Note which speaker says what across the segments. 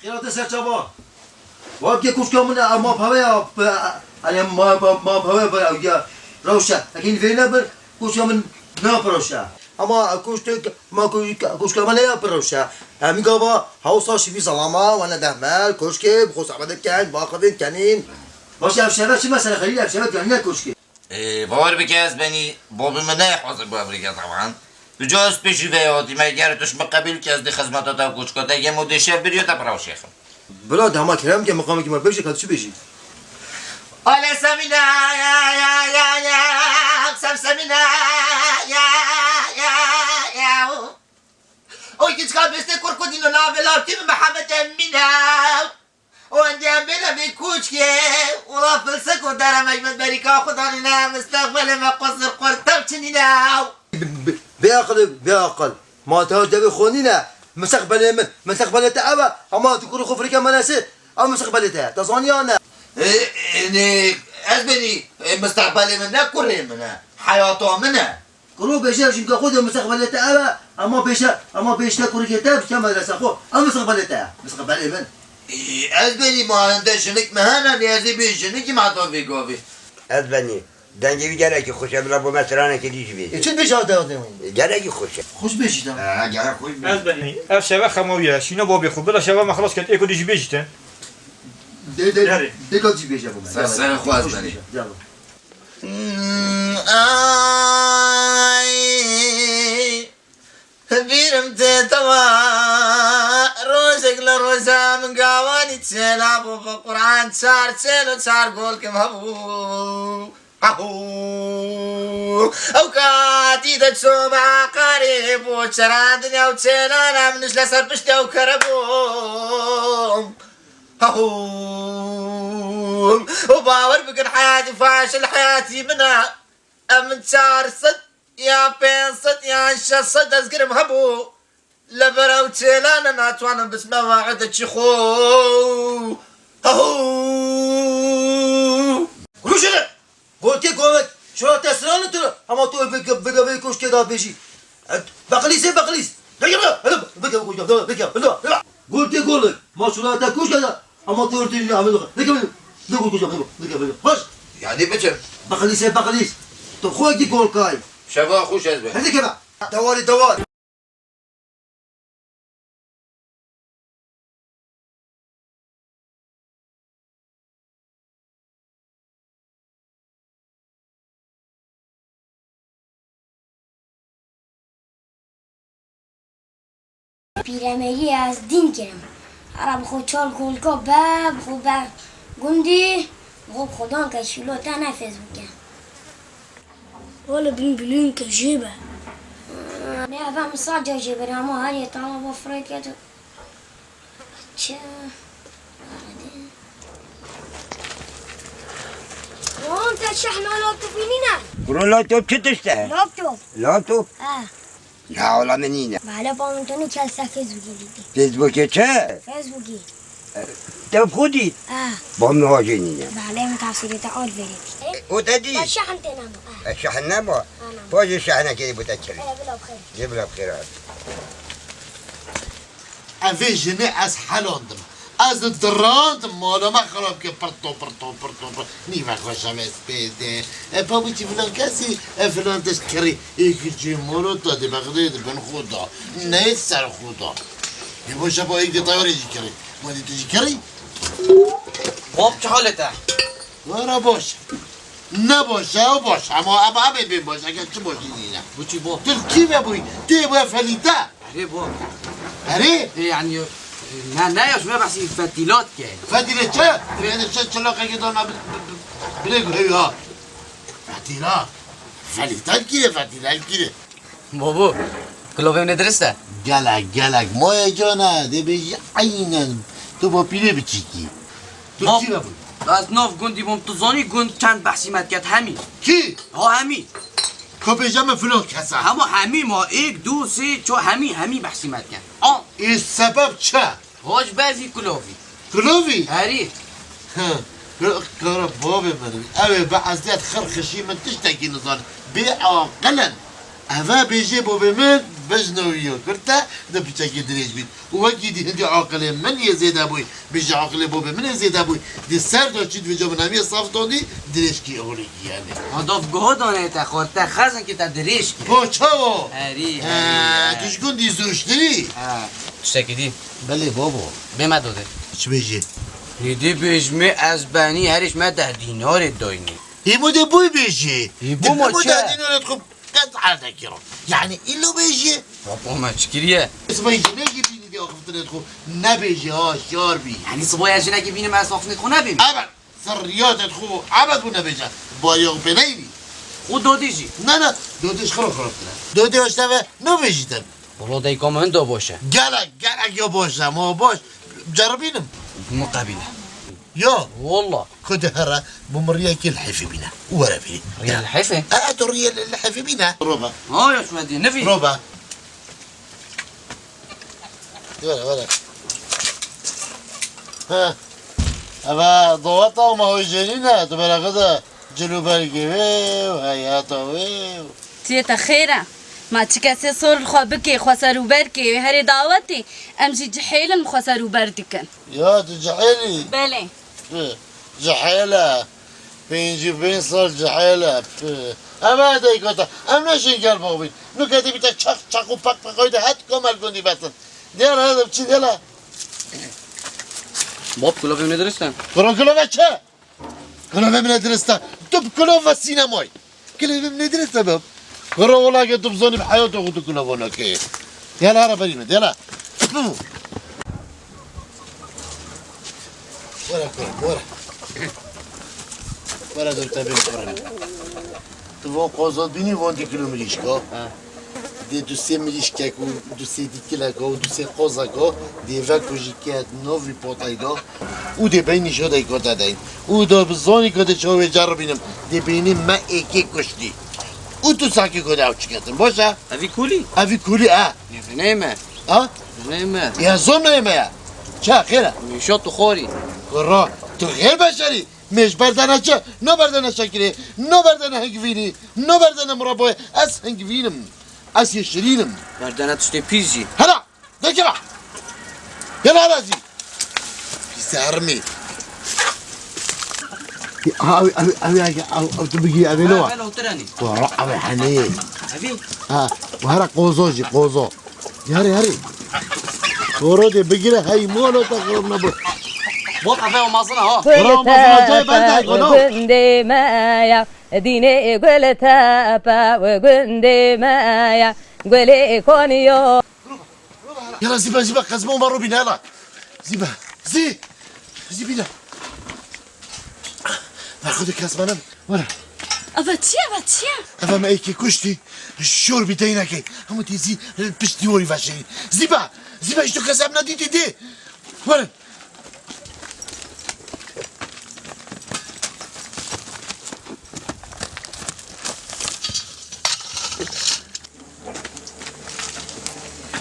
Speaker 1: خیرات سر چابا وقت که کشک من ما پاوی انا ما پاوی یا روشا لكن فينا بر کشک من نه پروشا اما کشک ما کشک من نه پروشا همین گاوا هاوسا شبی سلاما و ندمل کشک بخصوص عبادت کن باقی کنین باشه افشار چی مثلا خیلی افشار کنین کشک
Speaker 2: باور بك يا زبني بابي مناح حاضر بابريكا طبعا بجوز بيجي فياتي ما يقدرتش مقابل كاس دي خدمات تا كوشكوتا يا مودي شيف بريو تا براو شيخ
Speaker 1: بلا دما كلام که مقامك ما بيجي كاتشو بيجي
Speaker 2: ولا سمينا يا سمينا يا اوي كيتكال بيستي كوركودينو نافلا تيم محمد امينا وعندي بلا بيكوشكي والله فلسك ودار مجمد بريكا خدانينا مستقبل ما قصر قرطبتنينا
Speaker 1: بأقل ما تهدى خونينا مستقبل تعبا اما تقول خفرك مناسي او مستقبل تعبا تصاني انا
Speaker 2: أزبني مستقبل منا كره منا حياته منا
Speaker 1: كلو بيشا شنك خذ مستقبل تعبا اما بيشتا كوري كتاب كما مدرسة خو او مستقبل تعبا مستقبل من
Speaker 2: أزبني ما عنده شنك مهانا ليازي بيشنك ما توفي قوفي
Speaker 3: أزبني دنجی گره که خوشه بلا با مسرانه که دیش بیده
Speaker 1: چه بیش آدم
Speaker 3: گره که خوشه
Speaker 1: خوش بیشتم
Speaker 2: گره خوش بیشتم
Speaker 4: أزبني اف شبه خمويه شنو بابي خو بلا شبه ما خلاص كانت ايكو ديجي بيجته
Speaker 1: ده كاتي بیش ابو
Speaker 2: سر خو أزبني بیرم تتوا روزك لروزا من قواني تسلابو بقرآن تسار تسلو تسار قولكم هبو او كاتي تجسو مع قريب وشران دنيا وتسلانا منش لسر بشتا وكربو وباور بكن حياتي فاشل حياتي منها امن تسار صد يا بين صد يا شصد ازقرم هبو لبرو تسلانا ناتوانا بس مواعد تشخو
Speaker 1: روش انا قلت قومك شو تسران ترى اما تو بقى كوش كده بيجي بقليس قلت قولك ما شو لا تكوش كده اما تو تريد اعمل لك خوش
Speaker 2: يعني بجم
Speaker 1: بقليس تو خوك دي قول كاي
Speaker 2: شباب خوش أزبني
Speaker 1: هذا كده دوالي
Speaker 5: پیرمگی از دین کردم عرب خود چال گلگا بب خود بب گندی خود خودان که شلو تا نفذ بکن
Speaker 6: ولا بلين كجيبة
Speaker 5: نه افهم صاجا جبر اما هر یه طالب افراد که تو چه
Speaker 6: وانت شحن لابتوب فينينا
Speaker 3: برو لابتوب چه تشته؟ لابتوب؟ لا ولا منينه
Speaker 5: بله با منتونی کلسه فیسبوکی دیدی
Speaker 3: فیسبوک چه؟
Speaker 5: فیسبوکی
Speaker 3: تو خودی؟ با مهاجرینه
Speaker 5: بله من تفسیری تعال برید
Speaker 3: او تدی؟
Speaker 5: با شحن تنمو
Speaker 3: الشحن نبا باجي الشحنه كده بتاكل
Speaker 5: بلا بخير
Speaker 3: جيب لها بخير
Speaker 7: افي جني از حلاندم از دراند مالا ما خراب که پرتو نیمه خوشم اسپیده پاویچی فلان کسی فلان تشکری یکی چی مولو داده بغداد بن خدا نه سر خدا باشه با یک طیاره جی کری ما دیدی جی کری
Speaker 8: باب چه حالته؟
Speaker 7: ورا باشه نباشه و باشه اما همه بین باشه اگر چه باشی نینا
Speaker 8: بوچی باب
Speaker 7: دل کی ببوی دی باید فلیده
Speaker 8: اره باب
Speaker 7: اره
Speaker 8: يعني نه یا شما بحثی فتیلات که
Speaker 7: فتیله چه؟ یعنی چه چلاقه که دانا بلگو ها فتیله فلیتان کیره فتیله کیره
Speaker 8: بابا کلاوه ندرسته
Speaker 7: گلک ماه جانه ده به عینن تو با پیله بچیکی تو کی نبود؟
Speaker 8: از ناف گندی بام تو زانی گند چند بحثی مد کرد همی
Speaker 7: کی؟
Speaker 8: ها همی
Speaker 7: که بجمع فلان کسا
Speaker 8: اما همی ما یک دو سه چو همی بحثی مد کرد
Speaker 7: این سبب چه؟
Speaker 8: هاج بعضی کلاوی
Speaker 7: کلووی؟
Speaker 8: هری
Speaker 7: کار باب من اوه به ازلیت خرخشی من تشتکی نزان به عاقلا اوه بیجه باب من بجنويو كرتا ده بيتشكي دريج بيت ووكي دي هندي عاقل من يزيد ابوي بيجي عاقل بوبي من يزيد ابوي دي سر دو تشيد في جو نامي صافتون دي دريج كي اولي يعني
Speaker 8: هدف جهودانه تا خورتا خزن که تا دریش که
Speaker 7: هو تشاو
Speaker 8: هری
Speaker 7: تش قندي زوشتري
Speaker 8: تشتکی دی
Speaker 7: بله بابا
Speaker 8: بما داده
Speaker 7: چه بيجي
Speaker 8: هدی بجمه از بنی هرش ما 10 دینار داینی
Speaker 7: يمو ده بوي بيجي
Speaker 8: يبو ما
Speaker 7: ده
Speaker 8: چه؟
Speaker 7: دينو تخب قطعة ذاكرة يعني إلو بيجي
Speaker 8: بابا ما چکریه
Speaker 7: اسمه يجي نجي بيني دي أخفت ندخل نبيجي ها شار بي
Speaker 8: یعنی صبح از جنگی بینیم از صافنی خونه بیم
Speaker 7: أبد سريات تدخل عبد بو نبيجي بايو بنيني
Speaker 8: او دادیجی
Speaker 7: نه دودش خراب دوده اشتبه نبیجی تن
Speaker 8: بلا دیگه من دا باشه
Speaker 7: گلک یا باشه ما باش جربینم
Speaker 8: مو قبیله
Speaker 7: یا
Speaker 8: والله
Speaker 7: خد هرا بمريا كل حفي بينا ورا بيني
Speaker 8: ريال الحفه
Speaker 7: اتو ريال الحفي بينا ربع
Speaker 8: ها يا شوادي نفي
Speaker 7: ربع ولا ها أبا ضوطة وما هو جنينة تبلا غدا جلوب الجبال وهياته
Speaker 9: تيتا خيرة ما تكاسي صور الخوابكي خسروا بركي هري دعوتي امجي جحيلا مخسروا بردكن
Speaker 7: يا تجحيلي
Speaker 9: بلي
Speaker 7: جحيلة بين صار جحيلة أما هذا يقطع أما شيء قال بابي نو كده بيتا تشاق وباك بقيده هات كمال كوني باتن ديار هذا بتشي ديلا
Speaker 8: باب كلها بهم ندرستن
Speaker 7: كلها چه كلها بهم ندرستن تب كلها سينماي كلها بهم ندرستن باب كلها والله قد تبزوني بحياته وقد كلها وانا كي يلا هرا بريمة يلا ورا دور تبين ورا تبغى قازات بيني وان دي كيلو مليشكا دي 200 مليشكا و 200 كيلاكا و 200 قازاكا دي فاكو جيكات نوفي بوتايدا و دي بيني شو داي كوتا داين و دو بزوني كوتا شو بجربينم دي بيني ما ايكي كشتي و تو ساكي كوتا او چكتن باشا
Speaker 8: افي كولي
Speaker 7: افي كولي
Speaker 8: نيمه
Speaker 7: اه
Speaker 8: نيمه
Speaker 7: يا زون نيمه يا چه خيره
Speaker 8: ميشات خوري
Speaker 7: قرا تو غير بشري مش بردنا چه نو بردنا شكري نو بردنا هنگويني نو بردنا مربوي اس هنگوينم اس يشرينم
Speaker 8: بردنا تشتي بيزي
Speaker 7: هلا دكرا يلا رازي في سهرمي او تبقي ابي لو
Speaker 8: لو تراني
Speaker 7: ورا ابي حنين
Speaker 8: افي
Speaker 7: وهرا قوزوجي قوزو هري ورودي بقيله هاي مولو تقربنا بو
Speaker 8: باب افا ومازنا ها
Speaker 9: وقندي مايا ديني قلتا با وقندي مايا قولي كونيو
Speaker 7: يلا زيبا قزمو مروا بينا يلا زيبا زي بينا ناخذ كاس منام ولا
Speaker 9: أفتيا
Speaker 7: أفا ما إيكي كشتي الشور بتاينك هم تيزي البشتي وري فاشي زيبا إيش كسبنا دي ولا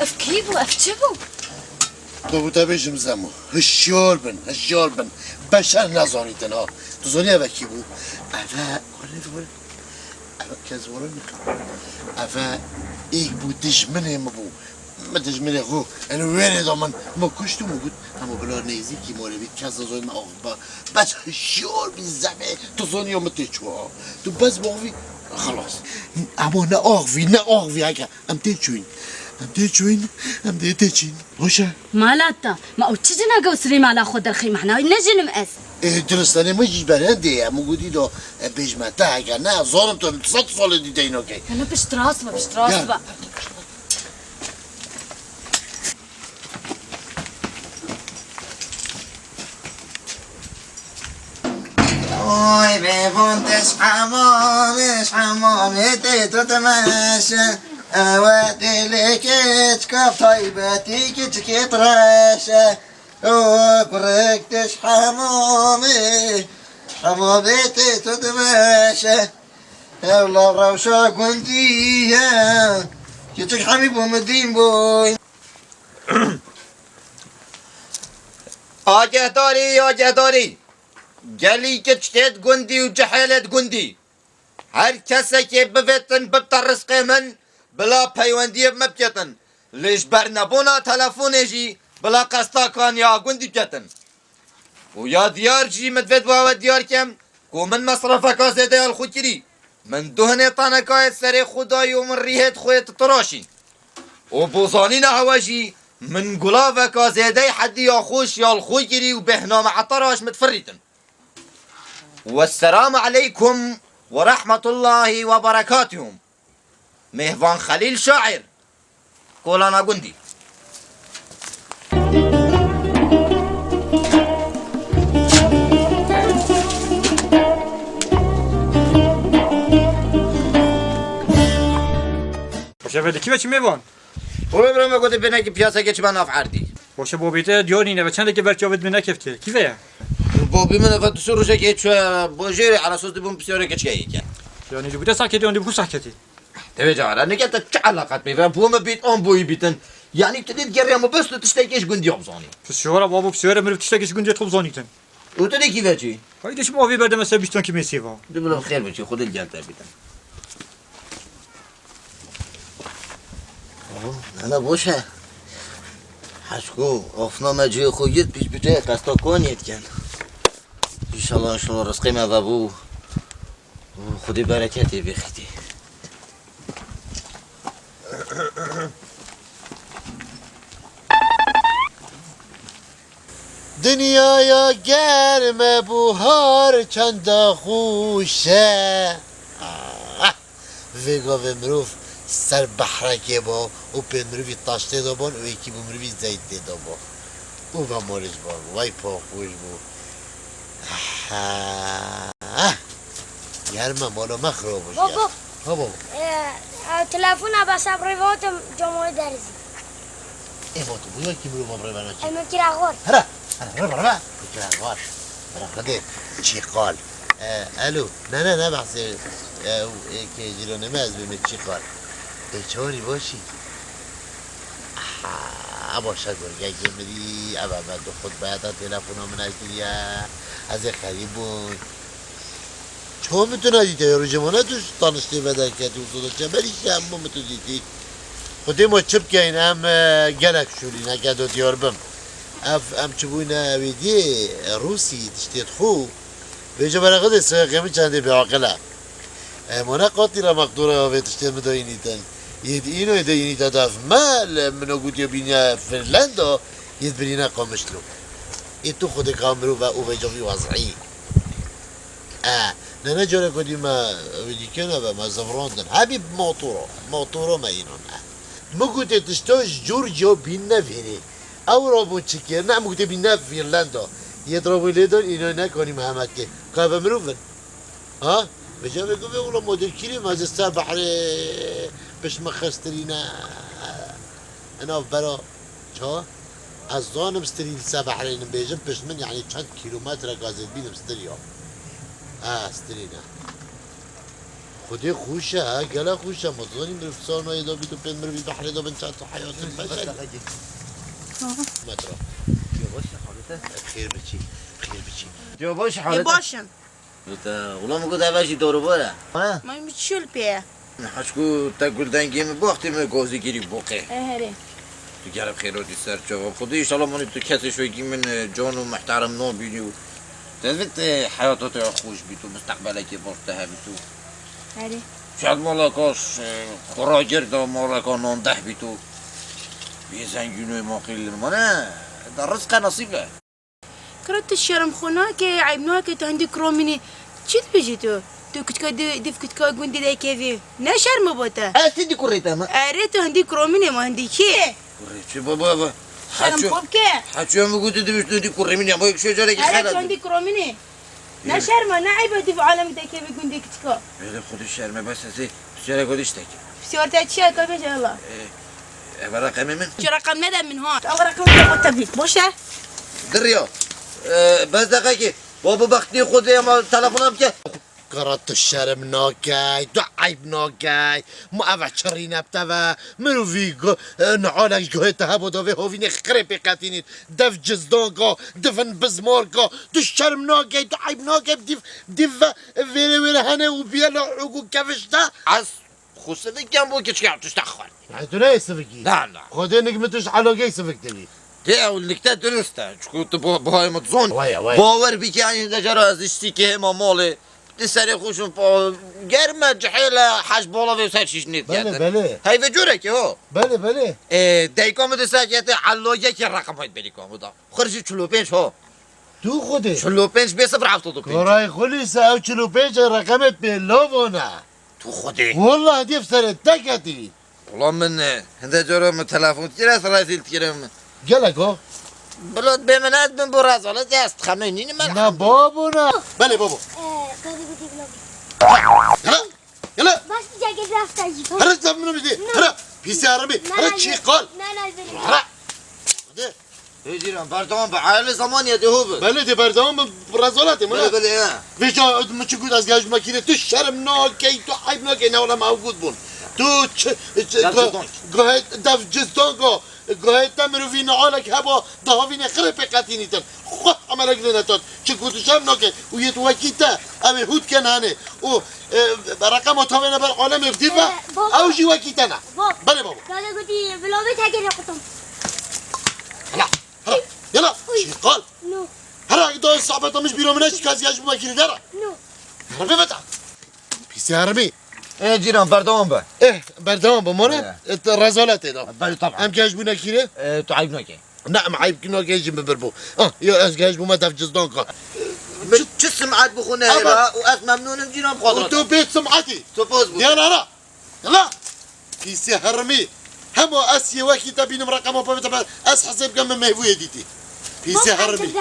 Speaker 9: أفكيبو أفتبو
Speaker 7: تو تبيجم زمو هالشور بن بشر نزاني تنها تزاني أفا كيبو أفا كزورن أفا إيك بو تجمنه مبو ما تجمنه خو أنا وين ضمن ما كشتو موجود أما بلا نيزي كي موري بيت كذا زين أغبا بس هالشور بالزعمة تزاني يوم تشوا تو بس بوفي خلاص أما نأغفي هكا أم تيجوين وشا
Speaker 9: مالاتا ما أوتشينا قوسري مالا خود الخيمة حنا نجي نمقاس
Speaker 7: درستانه ما يجي بلندي موجودي دو بيجمعتها هكا نا ظالم تو تصل دي دينوكي
Speaker 9: أنا بشتراسبة
Speaker 2: اوي بفونتش حمامي تتماشى اوادي لك تكف طيبتي كتكي طراشة وكركتش حمامي تتماشى يلا روشة قندية كتك حبيب ومدين بوي آجهداری گلی که چتید گندی و جحالت گندی هر کسی که بفتن ببت رزق من بلا پیوندی مبکتن لیش برنبونا تلفون جی بلا قستا کان یا گوندی بکتن و یا دیار جی مدفت باوت دیار کم کو من مصرفه کا زیده خود کری من دهنه تانکای سر خدای و من ریحت خویت تراشین و بوزانی نه جی من گلاوه کا زیده حدی یا خوش یا الخوی کری و بهنام عطراش متفریتن والسلام عليكم ورحمة الله وبركاته مهوان خليل شاعر كولانا قندي
Speaker 4: باشه ولی کی بچی میوان
Speaker 2: وبرم ما قلت بينك بياسة كيش ما ناف عردي
Speaker 4: باشه بابیته دیاری نه و چنده که برچاوت می نکفته کی ویا
Speaker 2: بابي من فتسور روشك كيش بوجيري على صوت بوم بسيوري كيش كيك
Speaker 4: یعنی دو بوده ساکتی اون دو بو ساکتی
Speaker 2: تبي جارا انك انت تش علاقات مي فهم بوما بيت اون بوي بيتن يعني تدي تقري ما بس تشتكيش قندي يوبزاني
Speaker 4: بسیاره بابو بسیاره مرو تشتکیش گنجه خوب زانیتن
Speaker 2: وتدي كيفاش
Speaker 4: هایدش ماوی برده مثلا بیشتون کی میسیوا
Speaker 2: دبلو خير بشي خذ الجلطه بيتن انا بوشه حشكو افنا مجي خويت بيش بيجي قسطا كونيت كان ان شاء الله شلون رزقي ما بابو خذي بركاتي بختي
Speaker 7: دنیایا گرم بوهار چند خوشه ویگا و مروف سر بحرکه با او به مروفی تاشته دابان او یکی به مروفی زیت دابان او با مالش بار وای پا خوش بو گرمه مالا مخراب باشه
Speaker 5: بابا
Speaker 7: ها بابا
Speaker 5: تلفن بس ابروات جمعه درزی
Speaker 7: ای با تو بویا کی مروف ابروی بنا چی
Speaker 5: اما کراغور
Speaker 7: هلا هلا برا كراغوار خدي شي قال الو نه بحث که جلو نماز بمید چی قال چهاری باشی باشه گرگه گمری ابا دو خود باید تلفن ها من اکریا از خریبون چه میتونه دیده یارو جمانه توش تانشتی بدر کردی و صدا چه بریش هم میتونه دیدی خودی ما چپ که این هم گلک شوری نکرد و دیار بم ام چبوینا ویدی روسی تشتیت خو بیجا برقد ساقیمی چنده بعقله مانا قاطی مقدوره و تشتیت مداینیتن ید اینو یداینیتا داف مال منو گوتیا بینا فنلندا ید برینا قامشترو ید تو خود کامرو و او بیجا بی وضعی نه جاره کدی ما ویدی کنه و ما زفراندن حبیب موتورو ما اینون ما گوتی تشتاش جورجیا بینا فیری او رابو چکر نه مگه بینا فیرلندا یه درابو لیدون اینا نکنیم همه که کافه مروفن ها بجا بگو به اولا مدل کلیم از سر بحر بش مخسترین انا برا چا از دانم سترین سر بحرین بیجم بش من یعنی چند کیلومتر گازت بینم ستریا سترینا خودی خوشه ها گله خوشه مطلانی مرفسان های دا بیتو پین مروی بحر دا بن چند تا حیات بشن مترا خير بشي جو باش حالتك
Speaker 10: باشم
Speaker 2: والله ما قلت اباشي دورو بولا
Speaker 10: ما متشول بيه
Speaker 2: حشكو تقول دنگي من بوقتي من قوزي كيري بوقي
Speaker 10: هري
Speaker 2: تجرب خير ودي سر جواب خدي ان شاء الله ماني تكسي شوي من جون ومحترم نو بيني تثبت حياتك خوش بيتو مستقبلك بوقتها بيتو
Speaker 10: هري
Speaker 2: شاید مالکاش خراجر دا مالکا نانده بيتو بيزنجونوي ما قيل منه ده الرزق نصيبه
Speaker 10: كرت الشرم خناك عيبناك تهندي كروميني چيت بيجي تو كتكا ديف كتكا قندي داي كيفي نا شرم بوتا
Speaker 2: اسيدي كوريتا ما
Speaker 10: اريتو هندي كروميني ما هندي كي
Speaker 2: كوريتشي بابا
Speaker 10: شرم خوبك
Speaker 2: حاجه ما قلت دي دي كوريميني ما يكشو جارك
Speaker 10: اريتو
Speaker 2: خالد
Speaker 10: هندي كروميني نا شرم نا عيبه ديف عالم داي كيفي قندي كتكا
Speaker 2: بله خود الشرم بس زي بسيارة قديش تاكي
Speaker 10: بسيارة تشيا كيف ان شاء الله
Speaker 2: ابغى رقم من
Speaker 10: شو رقم ندى من هون ابغى رقم تبيت بوشه
Speaker 2: دريو بس دقيقة بابا بختي خذ ما تلفونم كه
Speaker 7: قرات الشرم ناكاي دعيب ناكاي ما أبع شرينا بتوا منو فيجو نعالج جهتها بدو في هوفيني خريبي قاتيني دف جزدانكا دفن بزماركا دو الشرم ناكاي دعيب ناكاي ديف فيري هنا وبيلا عقو كفشتا
Speaker 2: عس خود سفکم بو که چکم توش تخوان
Speaker 7: يعني تو نه سفکی
Speaker 2: نه نه
Speaker 7: خودی نگمتش علاقه سفکتنی
Speaker 2: ده اول نکته درسته چکو تو باهای متزون
Speaker 7: وای وای
Speaker 2: باور بی که این دجرا از اشتی که همه ماله دی سری خوشون پا گرمه جحیل حج بالا و سر شیش نید
Speaker 7: بله بله
Speaker 2: هی و جوره که هو
Speaker 7: بله بله
Speaker 2: دیکام ده ساکت علاقه که رقم هاید بریکام دا خرجی 45 ها
Speaker 7: تو خودی
Speaker 2: 45 به 0.75
Speaker 7: کارای خلیص او 45 رقمت به لوونه
Speaker 2: تو خودی
Speaker 7: والله هدیف سر تکتی
Speaker 2: والله من هنده جارا من تلفون تیر از رسیل تیرم
Speaker 7: گلکو
Speaker 2: بلاد به من از من براز حالا دست خمینین من
Speaker 7: نه بابو نه بله بابو يلا يلا
Speaker 5: بس جاكيت رافتا جيبه
Speaker 7: هلا زمنا بدي هلا بيسي عربي هلا شي قال
Speaker 5: لا البني
Speaker 7: هلا
Speaker 2: هجيران بردوان به عائل زمان یه دهو
Speaker 7: بله دی بردام برازولاتي
Speaker 2: بله بله
Speaker 7: في جا مش قول از گاج ماكينه تو شرم ناكي تو حيب ناكي نه ولا موجود بون تو گاهت دف جستانگو گاهت تمرو في نعالك هبا دهاوين خرب قتينيتن خو عملك لنتات چه گوتو شرم ناكي و يت وكيتا ام هود كان هانه او رقم تاوينه بر عالم بديفا او جي وكيتنا بله بابا
Speaker 5: قال قلتي بلوبي تاكل قطم
Speaker 7: هلا هلا يلا شي قال
Speaker 5: نو
Speaker 7: هلا يدو صعبة مش بيرو مناش كاز ياج بماكينه دارا
Speaker 5: نو
Speaker 7: عربي بتا بيسي عربي
Speaker 2: هجيران بردوان به
Speaker 7: ايه بردام بمونه الرزالات ده
Speaker 2: بله طبعا
Speaker 7: ام كاج بنا كيره
Speaker 2: تو عيب ناكي
Speaker 7: نعم عيب كنا كاج ببربو يا از كاج بما دف جزدان قا
Speaker 2: چه سمعت بخونه هلا و از ممنونم جيران بخاطرك
Speaker 7: تو بيت سمعتي
Speaker 2: تو فوز بود
Speaker 7: يا نارا يلا بيسي هرمي همو اسي وكي تبين رقمه بابا اس حسب كم مهويه ديتي بيسي هرمي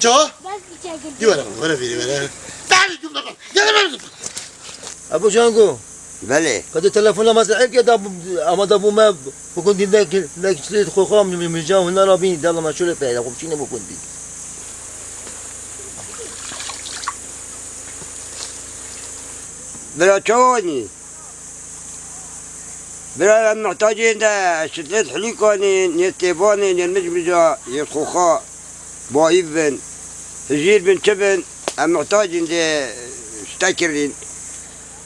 Speaker 7: جا
Speaker 5: بس جاكيت
Speaker 7: دي ولا فيني ولا تعالي شوف لك يلا
Speaker 1: ابو جانگو
Speaker 3: بله
Speaker 1: قد تلفن مثلا که دا اما دا بو ما بکن دین دا چلیت خوخام میجا و نرا بین دل ما شوره پیدا خب چی نبکن دی
Speaker 3: بلا توني بلا محتاجين ده شتلت حليكوني نتيبوني نرمجمجا يخوخا بايبن هجير بن تبن محتاجين ده شتاكرين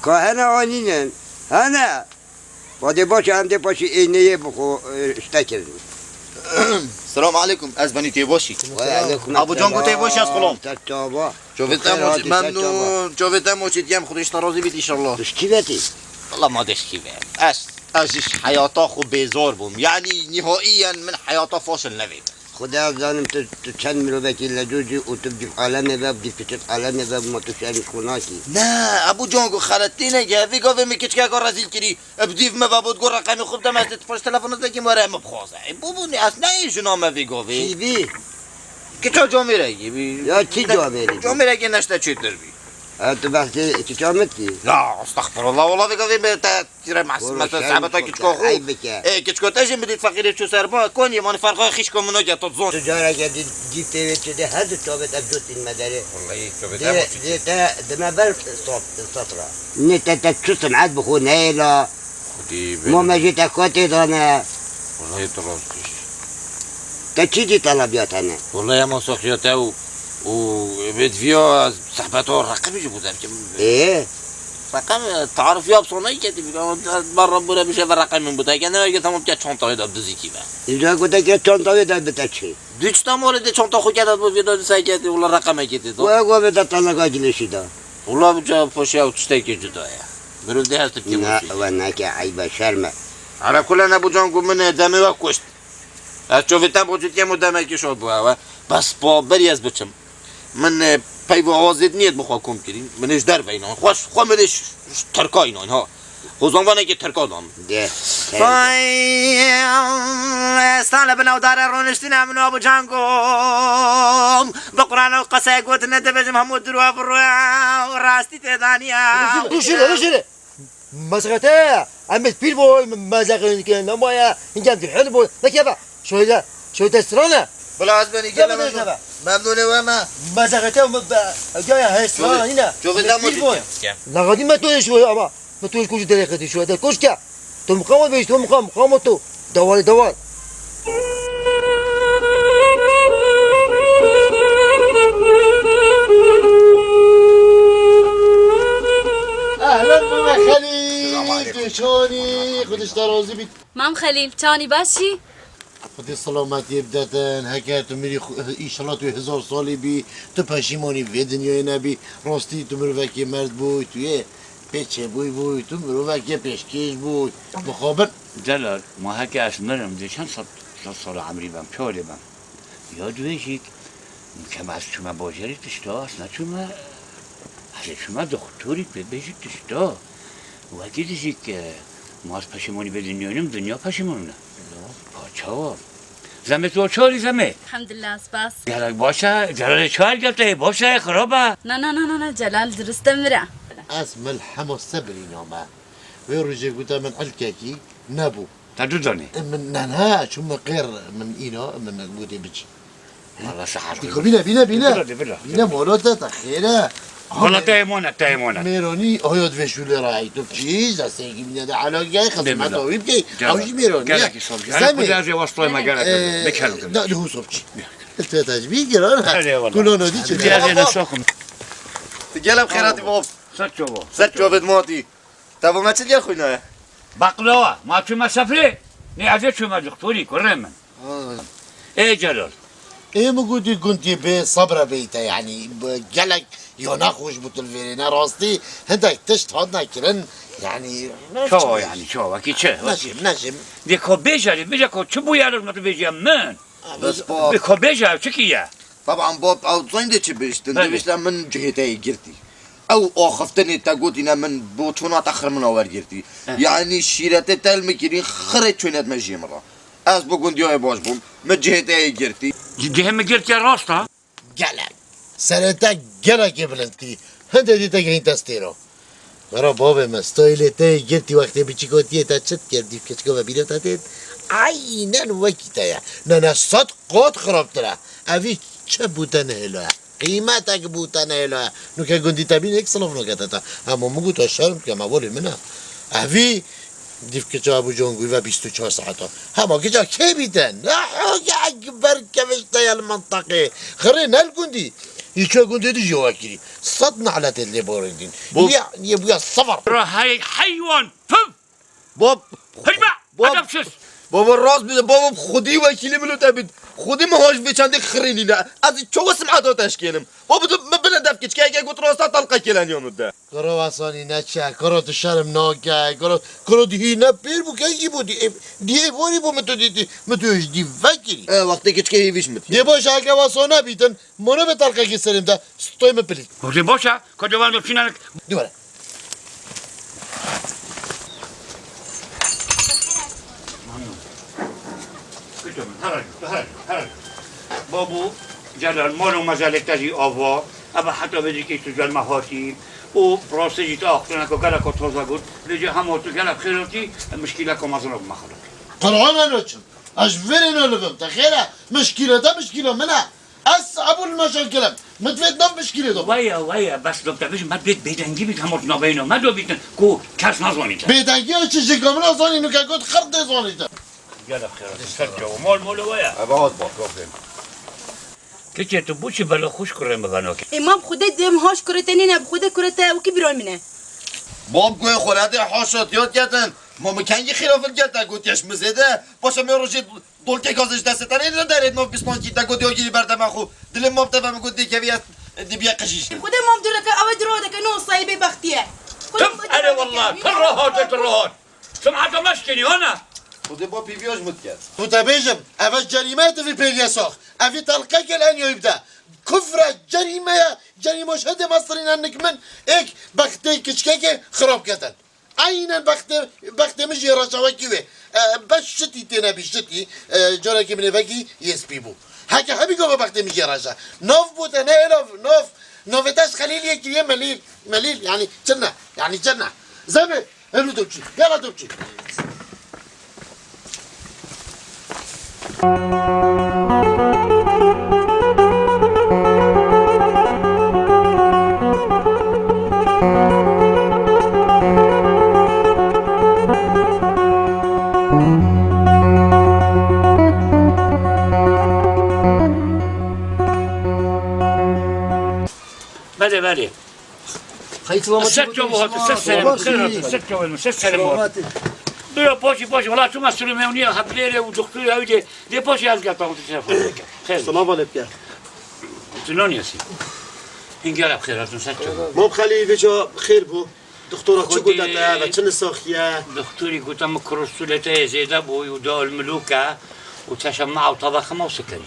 Speaker 3: كهنا عنينن هنا بعد باش عندي باش إني بخو شتاكرين
Speaker 2: السلام عليكم از بني تيبوشي
Speaker 3: وعليكم
Speaker 2: ابو جانگو تيبوشي از خلام
Speaker 3: تتابع
Speaker 2: شوفتم ممنون شوفتم موشید یم خودش ترازی بیت ایشالله
Speaker 3: تشكيلتي
Speaker 2: والله ما دش كيفه ازش حياته خو بيزار بوم يعني نهائيا من حياته فاشل نبيت
Speaker 3: خدا زانم تشن مروبك إلا جوجي وتبدي في عالمي باب دي فتت عالمي باب ما تشارك خناكي
Speaker 2: نه ابو جانگو خلطتينه جافي قوي مكيشكا قرر رزيل كري ابديف ما بابود قرر رقمي خوب دم است تفرش تلفون زدكي مرا مبخوزه بوبوني اصلا ايشنا ما في قوي
Speaker 3: چی بی؟
Speaker 2: كيشو جاميره يبي
Speaker 3: یا چی جامعه
Speaker 2: جاميره که نشته چیتر بی
Speaker 3: تو بحثی چی چامتی؟
Speaker 2: لا استغفر الله والله في قوي ترى مع مثلا صعبتها كيشكو خو ايه كيشكو تجي بدي فقير شو سربا كوني ماني فرقه خيشكو منو جا تزون
Speaker 3: تجارة جديد جيب تيوت ده هذا توبت أبجوت المداري
Speaker 2: والله
Speaker 3: ده ما بل صوت السطرة نت تشوف معاد بخو نيلا مو ما جيت أكوتي أنا
Speaker 2: والله ترى
Speaker 3: تشيدي طلبيات أنا
Speaker 2: والله يا مسخيته و فيديو صاحبته رقم يجيبوا ذاك
Speaker 3: إيه
Speaker 2: رقم تعرف يا بصوني كتب برا بولا مش الرقم من بوتاك انا قلت لهم بتاع شنطه هذا بدزي كيفا
Speaker 3: إذا قلت لك شنطة ده بتشي
Speaker 2: ديش تمر ده شنطه خو كده فيديو سايكت ولا رقم كده
Speaker 3: وأقوى بتطلع أجلس ده
Speaker 2: والله بجا فوشيا وتشتكي جدايا برو ده هستكي
Speaker 3: لا وأنا كعيبة شرمة
Speaker 2: على كل انا ابو جانكو من دمي وكشت اشوف تابو جتي مو دمي كي شو بوا بس با برياز بچم من پیو آوازید نیت بخوا کم کریم منش در بینان خوش خوا منش ترکا اینان ها خوزانوانه که ترکا دام
Speaker 3: ده
Speaker 2: استاله بناو داره رونشتین همون ابو جانگوم بقرآن و قصه گوت نده بجم همو دروا بروا راستی تدانیا
Speaker 1: روشيله مسخته عمت بيل بوي مزاق كان ما يا إن كان في حل بوي لكيفا شوية تسرانة
Speaker 2: بلا عزبني كلام ممنونه وما
Speaker 1: مزاقته جاية هسترانة هنا
Speaker 2: شوف ده موجود
Speaker 1: لا غادي ما تقولش شوية أما ما تقولش كوش دريقتي شوية ده كوش كا تو مقام بيش تو مقام تو دوار
Speaker 7: اهلا بنا خليل خودش راضی بید
Speaker 9: مام خلیل چانی باشی؟
Speaker 7: خودی سلامتی بدتن هکر تو میری ایشالله تو 1000 سالی بی تو پشیمانی به دنیای نبی راستی تو مروکی مرد بوی توی پیچه بوی تو مروکی پیشکش بوی مخابر
Speaker 3: جلال ما هکه از مرم ده چند سال عمری بم چاله بم یاد ویشید که از شما باجری تشتا اصلا شما از شما دکتری ببیشید تشتا وقتی دیشید که ما از پشیمانی به دنیاییم دنیا پشیمانی نه پاچاوا زمه تو چالی زمه
Speaker 9: الحمدلله سپاس
Speaker 3: جلال باشه جلال چال گفته باشه خرابه
Speaker 9: نه جلال درست مره
Speaker 7: از ملحم و صبری نامه و رجع قلت من الكاكي نابو
Speaker 3: تدودني
Speaker 7: من نها شو من غير من إينا من قودي بيجي
Speaker 3: والله صحر
Speaker 7: بينا مولوتا تخيرا
Speaker 3: والله تايمونا
Speaker 7: ميروني هيود في شو اللي راعي تفجيز سيجي من هذا على جاي خدمة طويل جاي أوش ميروني
Speaker 3: قالك يصبجي أنا كنت أجي وصلي ما قالك بكلم
Speaker 7: لا هو صبجي أنت تجبي قرانا كلنا دي شو
Speaker 3: جاي نسوكم
Speaker 2: تجلب خيراتي بوب ست جوابت ماتي تابو ما تجي خوينا
Speaker 3: بقلاوة ما شو ما سفري ني عزيز شو ما دكتوري كرمن ايه جلال
Speaker 7: ايه موجودي كنت بصبرة بيتا يعني جلك يناخوش بتلفيرينا راستي هندك تشت هادنا كرن يعني
Speaker 3: شو يعني شو اكيد شو
Speaker 7: نجم
Speaker 3: ديكو بيجا كو تشبو يالك ما تبيجي من
Speaker 2: بس باب
Speaker 3: ديكو بيجا شكيا
Speaker 2: طبعا باب او زين دي بيشتن من جهتي جرتي او اخفتني تاقوتنا من بوتونا تاخر من اول جرتي يعني شيرتي تلمكيرين خرج شوينات مجي مرة از بقول ديوي باش بوم من جهتي جرتي
Speaker 3: جهم جرتي راستا
Speaker 7: جلك سرتا جلك بلنتي هنده دي تاقين تستيرو مرا بابا مستايلة تاي جرتي وقتی بچيكوتي تا چت کردی کچکو و بیلو تاتید عينان وكي تايا نانا صد قد خراب ترا اوی چه بودن هلا قیمتک بودن هلا نو که گندی تبین یک سلاف نکتا اما مگو تا شرم که موال منه اوی دیف که جا ابو جانگوی و 24 ساعتا هما که جا که بیدن حاجة اکبر کفشتا یا المنطقه خره نل گندی يشو قلت تجي واكلي صدنا على اللي بوردين يعني يبغى الصفر
Speaker 3: هاي حيوان فم
Speaker 2: باب
Speaker 3: هجمع ادب شس
Speaker 2: بابا الراس بده بابا خودي وكيلي منو تبد خودي ما هاش بيشان ديك خريني لا از شو سمعتو تشكيلم بابا ما بنا دفكش كي قلت راسا طلقه كيلان يوم ده
Speaker 7: كرو واساني ناتشا كرو تشرم نوكا كرو دي هنا بير بو كاي بودي دي بوري بو متو دي فكري
Speaker 2: وقت كي فيش مت
Speaker 7: دي باش اگه واسانا بيتن منو به طلقه كي سرم ده ستوي مبلي
Speaker 3: ودي باشا كدوان بفينك
Speaker 7: دي ولا
Speaker 3: بابو جلال مالو مزالك تجي آوا أبا حتى بدي كي تجال مهاتي و براسي جيت أختنا كجلك وتوزع قول لجي هم وتجلك خيرتي مشكلة كمزرعة مخلوق
Speaker 7: قرآن نوچم اش فرين لغم تخيله مشكلة ده مشكلة منها أصعب المشاكل متفيد نم مشكلة ده
Speaker 3: ويا بس لو بتعرفش ما بيدنجي بيت هموت نبينه ما دو بيتن كو كاس نظامي ده
Speaker 7: بيدنجي ايش كمان اصلا انه كاكوت خرد زاني ده
Speaker 3: جلك خيرتي سرجو مال ويا
Speaker 2: ابا هات باك
Speaker 3: كيف تبوشي بلا خوش كرم بغنوك
Speaker 10: امام خودت دم هاش کرتنی نه خودت کرته و کی بیرون منه
Speaker 2: باب گوی خلاده حاشات یاد کردن ما مکنگی خلاف الجلتا گوتیش مزده باشه می روشید دولکه گازش دستتن این ندارید ما بیسمان کی تا گوتی آگیری بردم خو دل ما بتفهم گوتی که بیاد دی بیا قشیش
Speaker 10: خودت مام دولك اول درودك نو صايبه بختيه
Speaker 3: انا والله ترهات سمعت مشكلي هنا
Speaker 2: خود با پی بیاش مت کرد
Speaker 7: تو تبيجم اول جريمات في بيلياساخ افي تلقاك الان يبدا كفر جريمه شهد مصرين انك من ايك بختي كشكاكي خراب كتن عينا بختي مجي رشاوكي بس شتي تنا بشتي جراكي من فاكي يسبيبو هكا حبي قوة بختي مجي رشا نوف بوتا نوفتاش خليل يكي مليل يعني جنة زبي هلو دوبشي يلا دوبشي
Speaker 3: بله
Speaker 1: خیلی سلامتی
Speaker 3: ست جواب ست سلام خیرات ست جواب ست سلام بیا پاشی والا تو مسئول میونی حبلیره و دکتری هایده دی پاشی از گفتم تلفن بکن خیلی
Speaker 11: سلام علیکم
Speaker 3: جنانی هستی این گرب خیراتون سر
Speaker 11: مام خلیل بجا خیر بو دکترا چه گوتتا و چه نساخیه
Speaker 3: دکتری گفتم کرستولته زیده بوی و دال ملوکه و تشمع و طبخ ما و سکری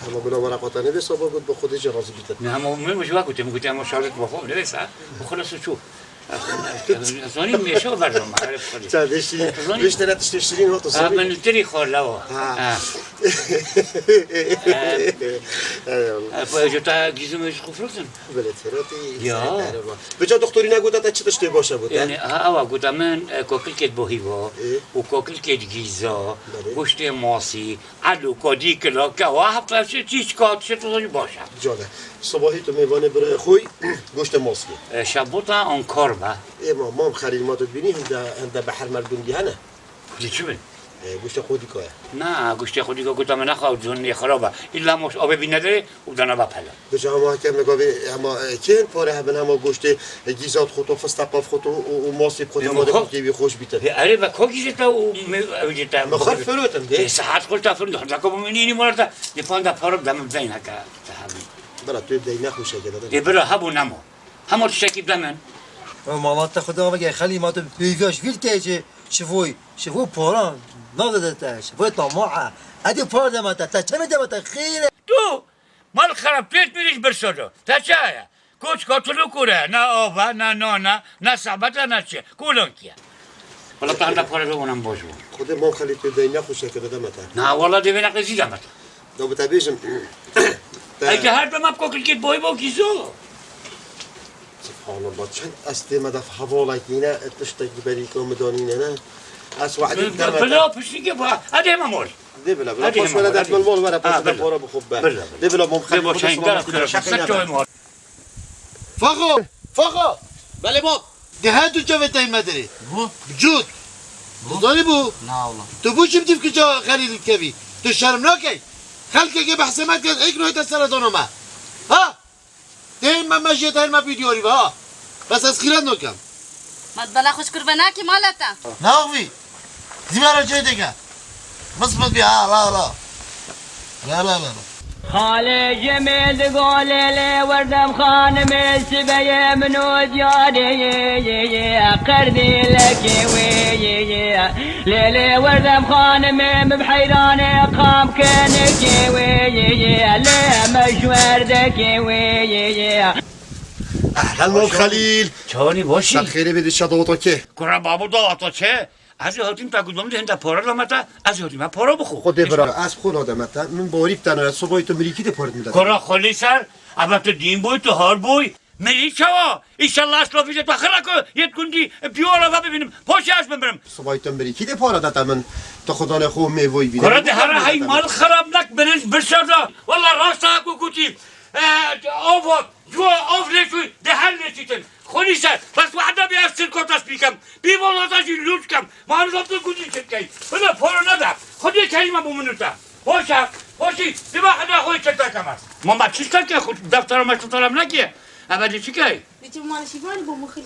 Speaker 11: اما بنا مرقاتانه به صبح بود با خودش راضی بیتن
Speaker 3: نه ما مش وقتی میگفتم ما شارت بافم نویسه و خلاص شو زانی میشه و برنامه عارف خودی
Speaker 11: چندشی بیشتر تشترین وقت صبح
Speaker 3: من تری خورلوا جتا گیزمش خفرتن
Speaker 11: بله تراتی
Speaker 3: یا
Speaker 11: بجا دکتری نگوتتا چه داشته باشه بود
Speaker 3: یعنی آوا گفتم من کوکل کت بوهیوا و کوکل کت گیزا گوشت ماسی علو کدی کلا که هفته چیز کات چطوری باشه
Speaker 11: جاله صبحی تو میوانه برای خوی گوشت ماسی
Speaker 3: شبوتا آن کار با
Speaker 11: اما مام خلیل ما تو بینی هنده بحر مردونگی هنه
Speaker 3: چی بین
Speaker 11: گوشت خودی که
Speaker 3: نه گوشت خودی که گفتم نخواه جون خرابه ایلا مش آب بی نداره و دانا بپلا
Speaker 11: بجا همه که میگوی اما کین پاره هم همه گوشت گیزات خود و فستقاف خود و ماسی خود هم داره که خوش بیته
Speaker 3: اره با کو گیزتا و وجتا
Speaker 11: مخال فلوتم ده
Speaker 3: ساعت خود تفرد حالا که بمینی مرتا دیپان دا پارب دم بین هکا تهمی
Speaker 11: برا تو دی نخوشه که دادن
Speaker 3: برا هبو نمو همو تشکی بدمن
Speaker 1: مالات خدا بگه خلی ما تو بیگاش ویل که شفوی پاران نادده تا شفوی طماعه ادی پار دمتا تا چه دمتا خیلی
Speaker 3: تو مال خراب پیت میریش برسادو تا چه آیا کوچ کاتلو کوره نه آبا نه نانا نه سبتا نه چه کولون کیا والا تا هنده پاره بمونم باشو
Speaker 11: خود مام خلی تو دی نخوشه که دادن متا
Speaker 3: نه والا دیوی نقضی دمتا
Speaker 11: دو بتا بیشم
Speaker 3: اگه هر دم کوکل کت بای با کیزو
Speaker 11: سبحان الله چند استیمه دف حوالک اینه تشتک بری که مدانینه نه از وعدی
Speaker 3: بلا پشتی که با اده ما مول
Speaker 11: دی بلا پاس ولا دات مال ولا پاس دا پورا بخوبه دی بلا مام خلی
Speaker 3: با چند گرم شخصت جوی مول
Speaker 7: فاخو بله مام ده هاتو جوه تای مدری بجود داری بو
Speaker 8: نه والله
Speaker 7: تو بو چیم تیف که جا خلیل کبی تو شرم نکی خلقه که بحثمت کرد ایک نویت سردانو ما ها دین من مجید هر ما بیدیاری ها بس از خیرت نکم
Speaker 9: مد بلا خوش کربنا کی مالتا
Speaker 7: ناوی زیبارا جای دیگه مصمت بی لا
Speaker 12: خاله جميل تقول لي وردم خانم السبية منو دياري قردي لك وي ليلي وردم خانم بحيراني قام كانك وي لي مش وردك وي
Speaker 11: اهلا مام خلیل
Speaker 3: چانی باشی
Speaker 11: شب خیلی بدید شاد که
Speaker 3: کرا بابو دا چه از هاتیم تا گفتم ده هنده پارا لامتا از هاتیم پارا بخو
Speaker 11: خود برا از خون آدمتا من باریب تنها صبحی تو مریکی ده پارد میدادم
Speaker 3: کرا خالی سر اما تو دین بوی تو هار بوی مری چوا ایشالله اصلا فیزت و خرکو یه کندی بیارا و ببینم پاشی از ببرم
Speaker 11: صبحی تو مریکی ده پارد دادم من تا خدا نخو میوی بیدم
Speaker 3: کرا ده هر های مال خراب نک برش برشادا والله راستا کو کوتی آفا جو آف نشوی ده هر نشیتن خونی سر بس وحدا بی از سرکوتاش بیکم بی والاتاشی لوچ کم ما هم زبطه کندی چت کهی بلا پارا ندم خودی کهیمه بمونوتا باشی دیما حدا خوی چتا کمر ما ما چیستا که خود دفتر ما شطرم نکیه ابدی چی کهی
Speaker 10: بیتی مال شیوانی با مخل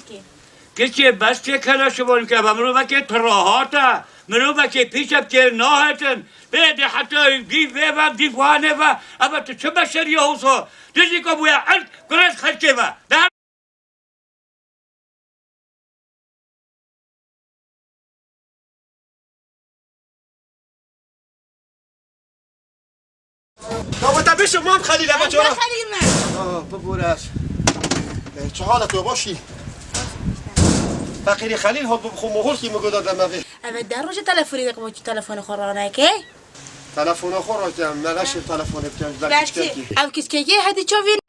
Speaker 10: که
Speaker 3: که بس چه کلا شوال که منو بکه تراهاتا منو بکه پیشب که ناهتن بده حتی دی و دی وانه و اما تو چه بشری هوسا دیگه که بویا عند گرس خرچه و
Speaker 11: بابا تبیشم مام خلیل اما چرا
Speaker 10: خلیل من
Speaker 11: ببورش چه حالت تو باشی فقیری خلیل ها بخو مغول کی مگو دادم اوی
Speaker 10: اما در روز تلفنی دقیقا چی تلفن خورانه که
Speaker 11: تلفن خورا کم نگاش تلفن بکن
Speaker 10: او کس که یه هدی چوین